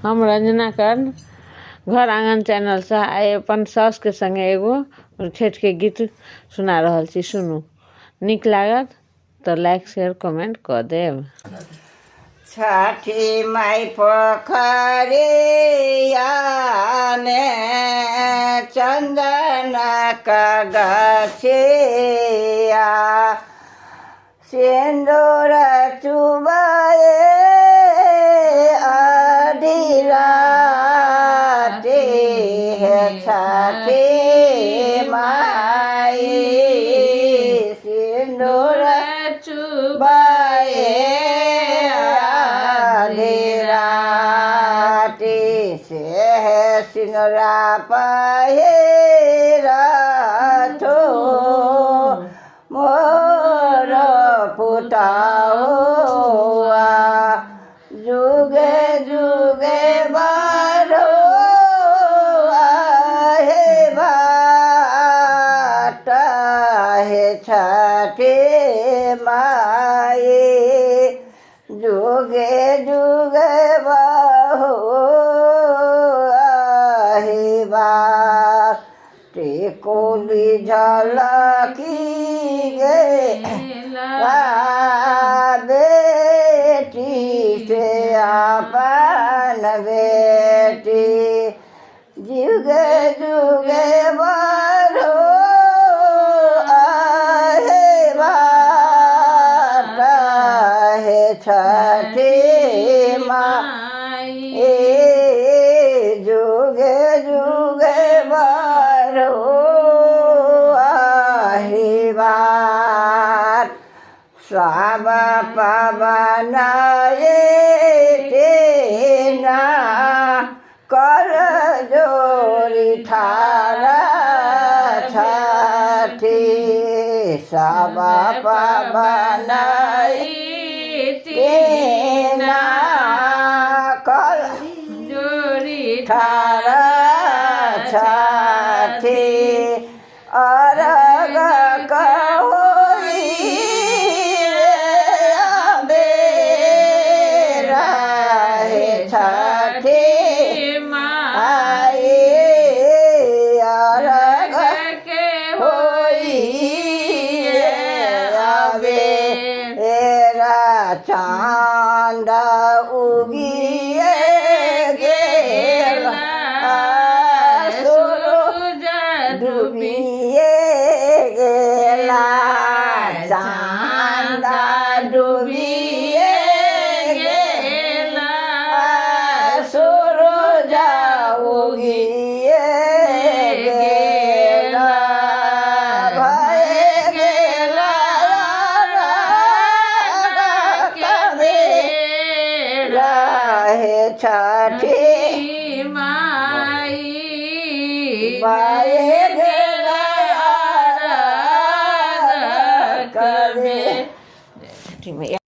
हम रंजना कर्ण घर आंगन चैनल से आए अपन सास के संगे एगो छठ के गीत सुना रहल छी। सुनू, निक लागत तो लाइक शेयर कमेंट कर देव। छठी माई पोखरिया ने चंदन का गछिया सिंदूर चुबाए आधी राती है छठी माई सिंदूर चुबाए से है सिंगरा पहिरा थो मोर पुता हुआ जुगे जुगे बारो आहे बाटा है छठी माई जुगे जुगे बाहो आहे टेकोली झलकी गे बेटी से अपन बेटी जुगे जुगे बारो आहे बाटा है छठी माई जुगे जुगे बारो आहे बात सब पवन तेना कर जोरी थारा छठी सब पवन तेना कर जोरी थारा छठी अरग कहोई बेरा है छठी माई अरग के होई बेरा चांद उगिए गेला सूरज डूबिए गेला चांद डूबिए गेला सूरज उगिए गेला भय गेला है छठी माई बाए गेला करे छठी मैया।